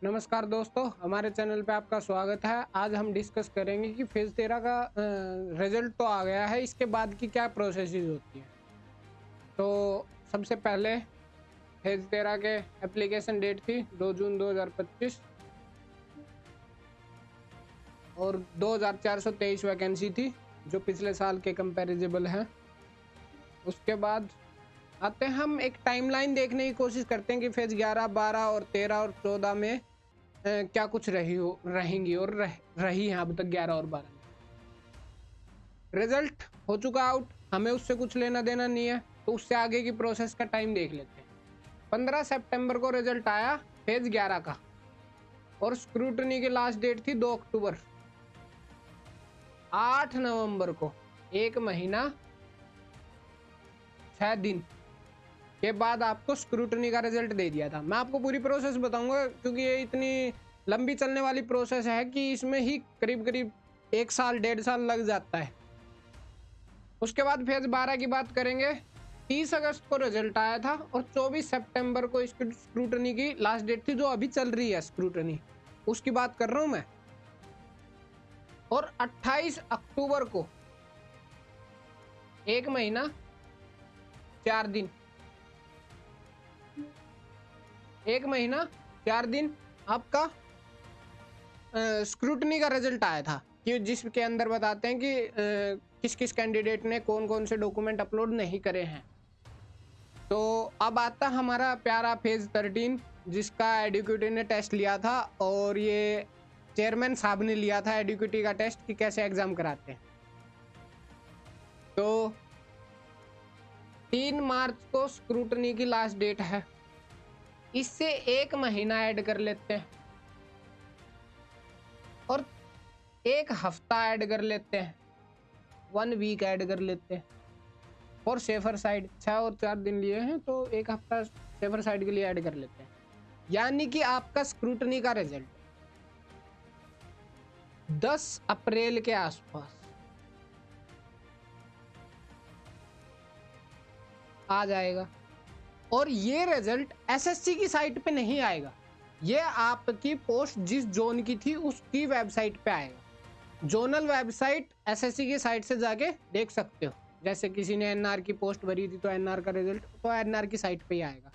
नमस्कार दोस्तों, हमारे चैनल पे आपका स्वागत है। आज हम डिस्कस करेंगे कि फेज़ 13 का रिजल्ट तो आ गया है, इसके बाद की क्या प्रोसेसेस होती हैं। तो सबसे पहले फेज़ 13 के एप्लीकेशन डेट थी 2 जून 2025 और 2423 वैकेंसी थी जो पिछले साल के कंपैरिजेबल है। उसके बाद आते हैं हम एक टाइमलाइन देखने की कोशिश करते हैं कि फेज़ 11, 12 और 13 और 14 में क्या कुछ रहेंगी और रही हैं अब तक 11 और 12 में। रिजल्ट हो चुका आउट, हमें उससे कुछ लेना देना नहीं है, तो उससे आगे की प्रोसेस का टाइम देख लेते हैं। 15 सितंबर को रिजल्ट आया फेज 11 का और स्क्रूटनी की लास्ट डेट थी 2 अक्टूबर। 8 नवंबर को 1 महीना 6 दिन के बाद आपको स्क्रूटनी का रिजल्ट दे दिया था। मैं आपको पूरी प्रोसेस बताऊंगा क्योंकि ये इतनी लंबी चलने वाली प्रोसेस है कि इसमें ही करीब करीब 1 साल 1.5 साल लग जाता है। उसके बाद फेज 12 की बात करेंगे। 30 अगस्त को रिजल्ट आया था और 24 सितंबर को इसकी स्क्रूटनी की लास्ट डेट थी जो अभी चल रही है स्क्रूटनी, उसकी बात कर रहा हूं मैं। और 28 अक्टूबर को 1 महीना 4 दिन 1 महीना 4 दिन आपका स्क्रूटनी का रिजल्ट आया था कि जिसके अंदर बताते हैं कि किस किस कैंडिडेट ने कौन कौन से डॉक्यूमेंट अपलोड नहीं करे हैं। तो अब आता हमारा प्यारा फेज 13 जिसका एडुकेटी ने टेस्ट लिया था और ये चेयरमैन साहब ने लिया था एडुकेटी का टेस्ट कि कैसे एग्जाम कराते हैं। तो 3 मार्च को स्क्रूटनी की लास्ट डेट है, इससे 1 महीना ऐड कर लेते हैं और 1 हफ्ता ऐड कर लेते हैं, 1 वीक ऐड कर लेते हैं और सेफर साइड 6 और 4 दिन लिए हैं तो 1 हफ्ता सेफर साइड के लिए ऐड कर लेते हैं। यानी कि आपका स्क्रूटनी का रिजल्ट 10 अप्रैल के आसपास आ जाएगा और ये रिजल्ट एसएससी की साइट पे नहीं आएगा, ये आपकी पोस्ट जिस जोन की थी उसकी वेबसाइट पे आएगा। जोनल वेबसाइट एसएससी की साइट से जाके देख सकते हो, जैसे किसी ने एनआर की पोस्ट भरी थी तो एनआर का रिजल्ट तो एनआर की साइट पे ही आएगा।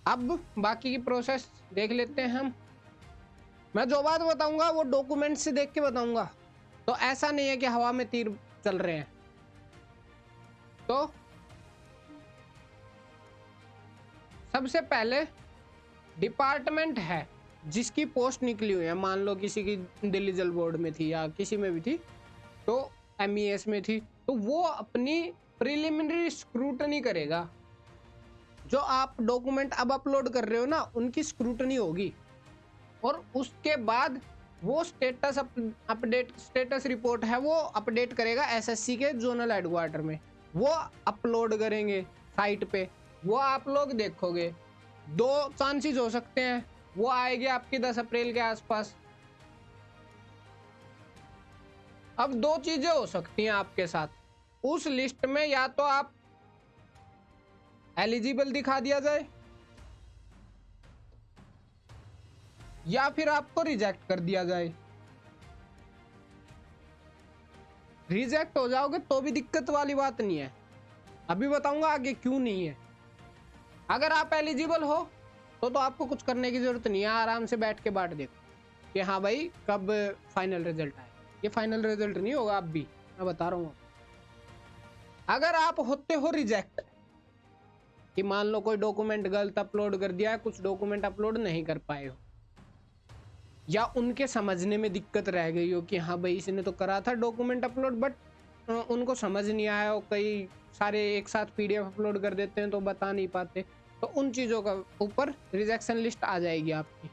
अब बाकी की प्रोसेस देख लेते हैं हम। मैं जो बात बताऊंगा वो डॉक्यूमेंट से देख के बताऊंगा, तो ऐसा नहीं है कि हवा में तीर चल रहे हैं। तो सबसे पहले डिपार्टमेंट है जिसकी पोस्ट निकली हुई है, मान लो किसी की दिल्ली जल बोर्ड में थी या किसी में भी थी, तो एमईएस में थी, तो वो अपनी प्रिलिमिनरी स्क्रूटनी करेगा। जो आप डॉक्यूमेंट अब अपलोड कर रहे हो ना उनकी स्क्रूटनी होगी और उसके बाद वो स्टेटस रिपोर्ट है वो अपडेट करेगा एसएससी के जोनल हेडक्वार्टर में, वो अपलोड करेंगे साइट पे, वो आप लोग देखोगे। 2 चांसेस हो सकते हैं, वो आएगी आपकी 10 अप्रैल के आसपास। अब 2 चीजें हो सकती हैं आपके साथ, उस लिस्ट में या तो आप एलिजिबल दिखा दिया जाए या फिर आपको रिजेक्ट कर दिया जाए। रिजेक्ट हो जाओगे तो भी दिक्कत वाली बात नहीं है, अभी बताऊंगा आगे क्यों नहीं है। अगर आप एलिजिबल हो तो आपको कुछ करने की जरूरत नहीं है, आराम से बैठ के बाट देखो कि हाँ भाई कब फाइनल रिजल्ट आए। ये फाइनल रिजल्ट नहीं होगा, आप भी मैं बता रहा हूँ। अगर आप होते हो रिजेक्ट कि मान लो कोई डॉक्यूमेंट गलत अपलोड कर दिया है, कुछ डॉक्यूमेंट अपलोड नहीं कर पाए हो या उनके समझने में दिक्कत रह गई हो कि हाँ भाई इसने तो करा था डॉक्यूमेंट अपलोड बट उनको समझ नहीं आया हो, कई सारे एक साथ पीडीएफ अपलोड कर देते हैं तो बता नहीं पाते, तो उन चीज़ों का ऊपर रिजेक्शन लिस्ट आ जाएगी आपकी।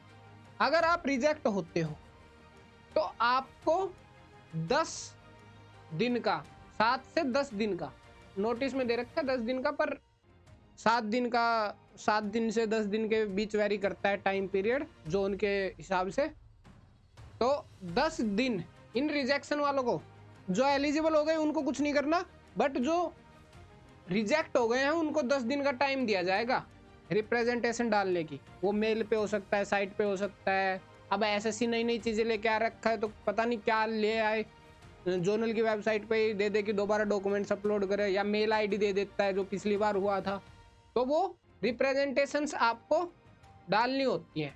अगर आप रिजेक्ट होते हो तो आपको 10 दिन का 7 से 10 दिन का नोटिस में दे रखा है, 10 दिन का, पर 7 दिन का 7 दिन से 10 दिन के बीच वेरी करता है टाइम पीरियड जोन के हिसाब से। तो 10 दिन इन रिजेक्शन वालों को, जो एलिजिबल हो गए उनको कुछ नहीं करना, बट जो रिजेक्ट हो गए हैं उनको 10 दिन का टाइम दिया जाएगा रिप्रेजेंटेशन डालने की, वो मेल पे हो सकता है, साइट पे हो सकता है। अब एसएससी नई नई चीज़ें लेके आ रखा है तो पता नहीं क्या ले आए, जोनल की वेबसाइट पे ही दे दे कि दोबारा डॉक्यूमेंट्स अपलोड करे, या मेल आईडी दे देता है जो पिछली बार हुआ था। तो वो रिप्रेजेंटेशंस आपको डालनी होती हैं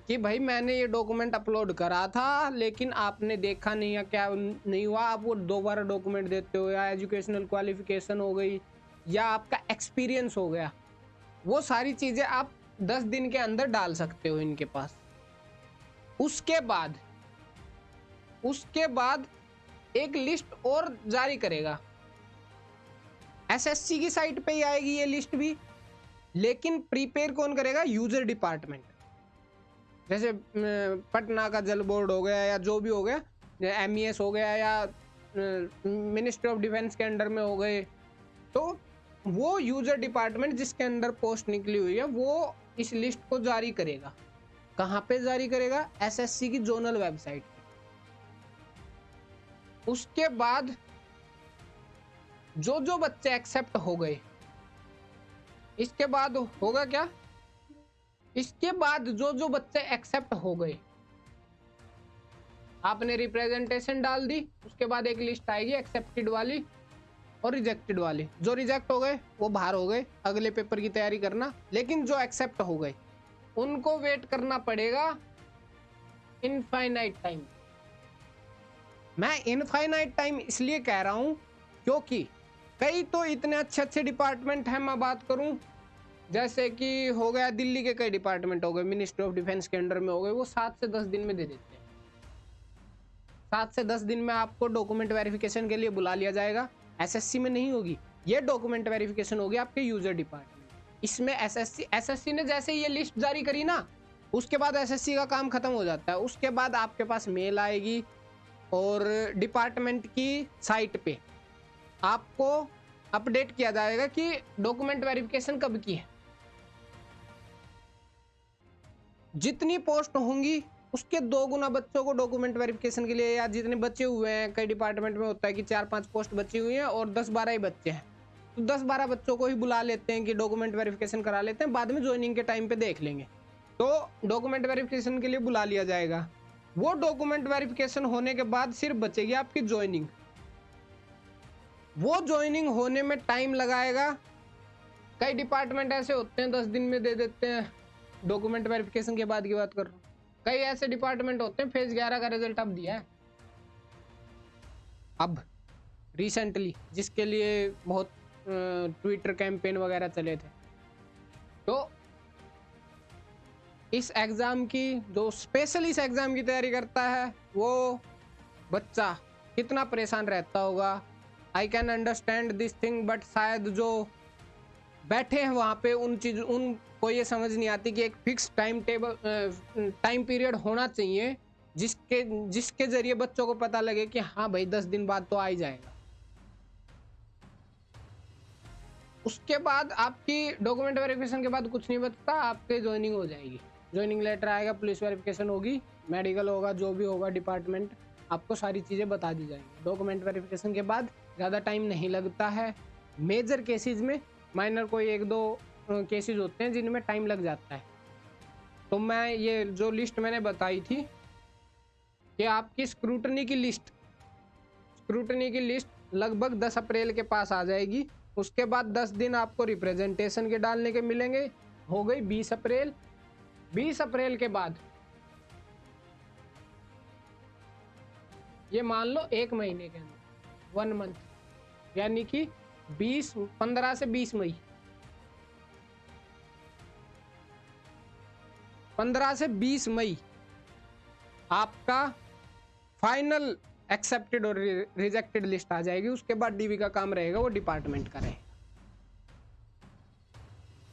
कि भाई मैंने ये डॉक्यूमेंट अपलोड करा था लेकिन आपने देखा नहीं या क्या नहीं हुआ, आप वो दोबारा डॉक्यूमेंट देते हो, या एजुकेशनल क्वालिफिकेशन हो गई या आपका एक्सपीरियंस हो गया, वो सारी चीज़ें आप 10 दिन के अंदर डाल सकते हो इनके पास। उसके बाद एक लिस्ट और जारी करेगा, एसएससी की साइट पे ही आएगी ये लिस्ट भी, लेकिन प्रिपेयर कौन करेगा? User department. जैसे पटना का जल बोर्ड हो गया या जो भी हो गया, एमईएस हो गया या मिनिस्ट्री ऑफ डिफेंस के अंडर में हो गए, तो वो यूजर डिपार्टमेंट जिसके अंदर पोस्ट निकली हुई है वो इस लिस्ट को जारी करेगा। कहाँ पे जारी करेगा? एसएससी की जोनल वेबसाइट पे। उसके बाद जो जो बच्चे एक्सेप्ट हो गए, इसके बाद होगा क्या? इसके बाद जो जो बच्चे एक्सेप्ट हो गए, आपने रिप्रेजेंटेशन डाल दी, उसके बाद एक लिस्ट आएगी एक्सेप्टेड वाली और रिजेक्टेड वाली। जो रिजेक्ट हो गए वो बाहर हो गए, अगले पेपर की तैयारी करना। लेकिन जो एक्सेप्ट हो गए उनको वेट करना पड़ेगा इनफाइनाइट टाइम। मैं इनफाइनाइट टाइम इसलिए कह रहा हूं क्योंकि कई तो इतने अच्छे अच्छे डिपार्टमेंट हैं, मैं बात करूं जैसे कि हो गया दिल्ली के कई डिपार्टमेंट हो गए, मिनिस्ट्री ऑफ डिफेंस के अंडर में हो गए, वो 7 से 10 दिन में दे देते हैं। 7 से 10 दिन में आपको डॉक्यूमेंट वेरिफिकेशन के लिए बुला लिया जाएगा। एसएससी में नहीं होगी, ये डॉक्यूमेंट वेरिफिकेशन होगी आपके यूजर डिपार्टमेंट। इसमें एसएससी ने जैसे ये लिस्ट जारी करी ना, उसके बाद एसएससी का काम खत्म हो जाता है। उसके बाद आपके पास मेल आएगी और डिपार्टमेंट की साइट पे आपको अपडेट किया जाएगा कि डॉक्यूमेंट वेरिफिकेशन कब की है। जितनी पोस्ट होंगी उसके 2 गुना बच्चों को डॉक्यूमेंट वेरिफिकेशन के लिए, या जितने बच्चे हुए हैं, कई डिपार्टमेंट में होता है कि 4-5 पोस्ट बची हुई हैं और 10-12 ही बच्चे हैं, तो 10-12 बच्चों को ही बुला लेते हैं कि डॉक्यूमेंट वेरिफिकेशन करा लेते हैं, बाद में ज्वाइनिंग के टाइम पे देख लेंगे। तो डॉक्यूमेंट वेरिफिकेशन के लिए बुला लिया जाएगा। वो डॉक्यूमेंट वेरिफिकेशन होने के बाद सिर्फ बचेगी आपकी ज्वाइनिंग। वो ज्वाइनिंग होने में टाइम लगाएगा। कई डिपार्टमेंट ऐसे होते हैं 10 दिन में दे देते हैं, डॉक्यूमेंट वेरिफिकेशन के बाद की बात कर रहा हूँ। कई ऐसे डिपार्टमेंट होते हैं फेज 11 का रिजल्ट अब दिया है, अब रिसेंटली, जिसके लिए बहुत ट्विटर कैंपेन वगैरह चले थे। तो इस एग्जाम की, जो स्पेशल इस एग्जाम की तैयारी करता है, वो बच्चा कितना परेशान रहता होगा। I can understand this thing, but शायद जो बैठे हैं वहाँ पे उनको ये समझ नहीं आती कि एक फिक्स टाइम पीरियड होना चाहिए जिसके जरिए बच्चों को पता लगे कि हाँ भाई 10 दिन बाद तो आ ही जाएगा। उसके बाद आपकी डॉक्यूमेंट वेरिफिकेशन के बाद कुछ नहीं बचता, आपके ज्वाइनिंग हो जाएगी। ज्वाइनिंग लेटर आएगा, पुलिस वेरिफिकेशन होगी, मेडिकल होगा, जो भी होगा डिपार्टमेंट, आपको सारी चीज़ें बता दी जाएंगी। डॉक्यूमेंट वेरिफिकेशन के बाद ज़्यादा टाइम नहीं लगता है मेजर केसेस में। माइनर कोई 1-2 केसेस होते हैं जिनमें टाइम लग जाता है। तो मैं ये जो लिस्ट मैंने बताई थी कि आपकी स्क्रूटनी की लिस्ट लगभग 10 अप्रैल के पास आ जाएगी। उसके बाद 10 दिन आपको रिप्रेजेंटेशन के डालने के मिलेंगे, हो गई 20 अप्रैल। 20 अप्रैल के बाद ये मान लो 1 महीने के अंदर 1 मंथ, यानी कि 15 से 20 मई, 15 से 20 मई आपका फाइनल एक्सेप्टेड और रिजेक्टेड लिस्ट आ जाएगी। उसके बाद डीबी का काम रहेगा, वो डिपार्टमेंट का रहेगा।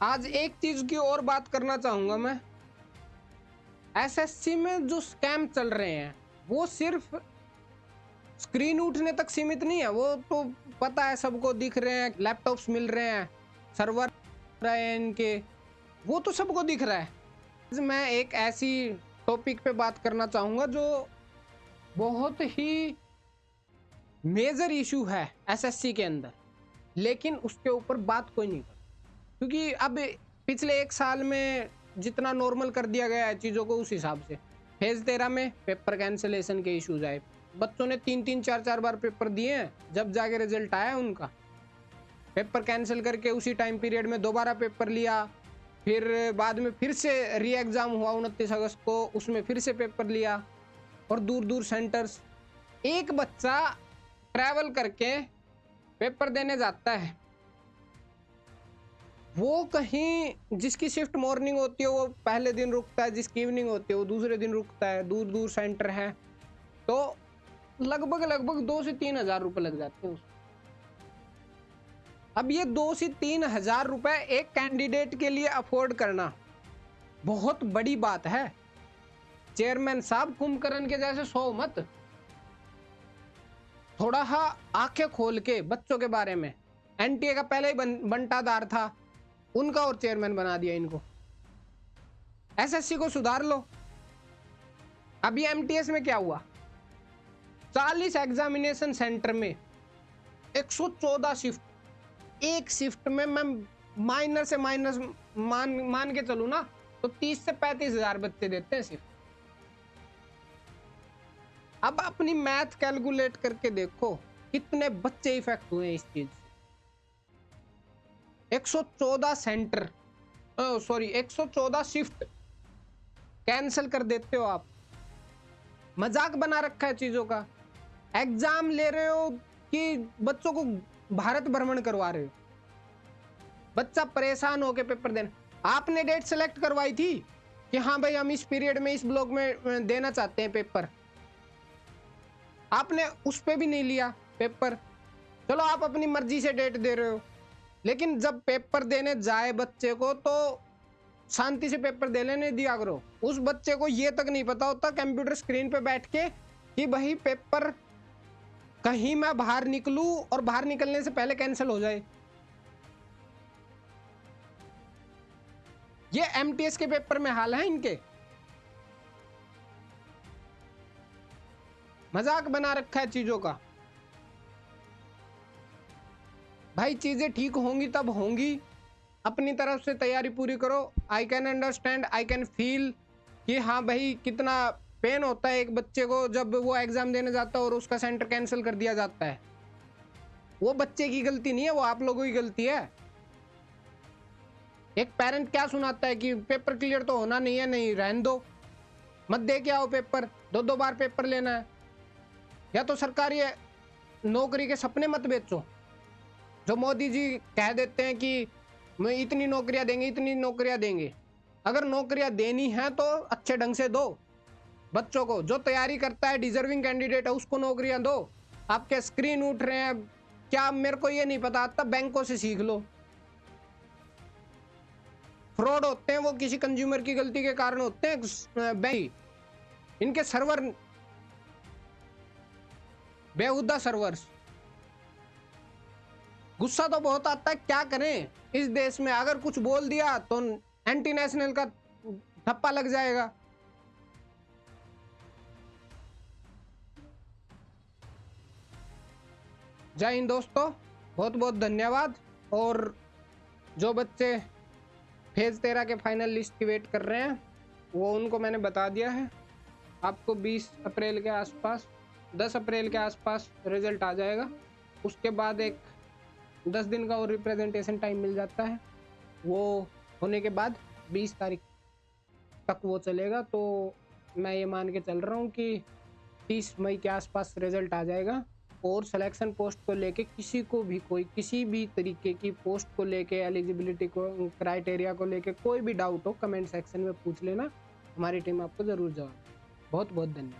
आज एक चीज की और बात करना चाहूंगा मैं, एसएससी में जो स्कैम चल रहे हैं वो सिर्फ स्क्रीन उठने तक सीमित नहीं है। वो तो पता है, सबको दिख रहे हैं, लैपटॉप्स मिल रहे हैं, सर्वर रहे हैं इनके, वो तो सबको दिख रहा है। मैं एक ऐसी टॉपिक पे बात करना चाहूंगा जो बहुत ही मेजर इशू है एसएससी के अंदर, लेकिन उसके ऊपर बात कोई नहीं करता। क्योंकि अब पिछले 1 साल में जितना नॉर्मल कर दिया गया है चीज़ों को, उस हिसाब से फेज 13 में पेपर कैंसिलेशन के इश्यूज आए। बच्चों ने 3-3 4-4 बार पेपर दिए हैं, जब जाके रिजल्ट आया उनका पेपर कैंसिल करके उसी टाइम पीरियड में दोबारा पेपर लिया, फिर बाद में फिर से री एग्ज़ाम हुआ 29 अगस्त को, उसमें फिर से पेपर लिया और दूर दूर सेंटर्स। एक बच्चा ट्रैवल करके पेपर देने जाता है, वो कहीं जिसकी शिफ्ट मॉर्निंग होती है वो पहले दिन रुकता है, जिसकी इवनिंग होती है वो दूसरे दिन रुकता है, दूर दूर सेंटर है, तो लगभग 2 से 3 हज़ार रुपये लग जाते हैं उसमें। अब ये 2 से 3 हज़ार रुपये एक कैंडिडेट के लिए अफोर्ड करना बहुत बड़ी बात है। चेयरमैन साहब कुंभकर्ण के जैसे सो मत, थोड़ा आंखें खोल के बच्चों के बारे में। एनटीए का पहले ही बंटादार था, उनका और चेयरमैन बना दिया इनको। एसएससी को सुधार लो। अभी एमटीएस में क्या हुआ, 40 एग्जामिनेशन सेंटर में 114 शिफ्ट, एक शिफ्ट में मैं माइनर से माइनस मान के चलूं ना तो 30 से 35 हज़ार बच्चे देते हैं सिर्फ। अब अपनी मैथ कैलकुलेट करके देखो कितने बच्चे इफेक्ट हुए इस चीज से। 114 सेंटर, सॉरी 114 शिफ्ट कैंसिल कर देते हो आप। मजाक बना रखा है चीजों का। एग्जाम ले रहे हो कि बच्चों को भारत भ्रमण करवा रहे हो। बच्चा परेशान होके पेपर देना। आपने डेट सेलेक्ट करवाई थी कि हाँ भाई हम इस पीरियड में इस ब्लॉक में देना चाहते हैं पेपर, आपने उस पे भी नहीं लिया पेपर। चलो आप अपनी मर्जी से डेट दे रहे हो, लेकिन जब पेपर देने जाए बच्चे को तो शांति से पेपर दे लेने दिया करो। उस बच्चे को ये तक नहीं पता होता कंप्यूटर स्क्रीन पे बैठ के कि भाई पेपर कहीं मैं बाहर निकलूं और बाहर निकलने से पहले कैंसिल हो जाए। ये एमटीएस के पेपर में हाल है इनके। मजाक बना रखा है चीजों का। भाई चीजें ठीक होंगी तब होंगी, अपनी तरफ से तैयारी पूरी करो। I can understand, I can feel कि हाँ भाई कितना पेन होता है एक बच्चे को जब वो एग्जाम देने जाता है और उसका सेंटर कैंसिल कर दिया जाता है। वो बच्चे की गलती नहीं है, वो आप लोगों की गलती है। एक पेरेंट क्या सुनाता है कि पेपर क्लियर तो होना नहीं है, नहीं रहने दो, मत दे के आओ पेपर, 2-2 बार पेपर लेना है। या तो सरकारी नौकरी के सपने मत बेचो, जो मोदी जी कह देते हैं कि मैं इतनी नौकरियां देंगे, इतनी नौकरियां देंगे। अगर नौकरियां देनी है तो अच्छे ढंग से दो बच्चों को, जो तैयारी करता है डिजर्विंग कैंडिडेट है उसको नौकरियां दो। आपके स्क्रीन उठ रहे हैं क्या, मेरे को ये नहीं पता, तब बैंकों से सीख लो। फ्रॉड होते हैं वो किसी कंज्यूमर की गलती के कारण होते हैं। बैंक इनके सर्वर बेहुदा सर्वर्स। गुस्सा तो बहुत आता है, क्या करें इस देश में। अगर कुछ बोल दिया तो एंटी नेशनल का ठप्पा लग जाएगा। जय हिंद दोस्तों, बहुत बहुत धन्यवाद। और जो बच्चे फेज 13 के फाइनल लिस्ट की वेट कर रहे हैं वो उनको मैंने बता दिया है। आपको 20 अप्रैल के आसपास, 10 अप्रैल के आसपास रिजल्ट आ जाएगा। उसके बाद एक 10 दिन का और रिप्रेजेंटेशन टाइम मिल जाता है। वो होने के बाद 20 तारीख तक वो चलेगा। तो मैं ये मान के चल रहा हूँ कि 30 मई के आसपास रिजल्ट आ जाएगा। और सिलेक्शन पोस्ट को लेके किसी को भी कोई किसी भी तरीके की पोस्ट को लेके, एलिजिबिलिटी को, क्राइटेरिया को लेके कोई भी डाउट हो कमेंट सेक्शन में पूछ लेना, हमारी टीम आपको ज़रूर जवाब। बहुत बहुत धन्यवाद।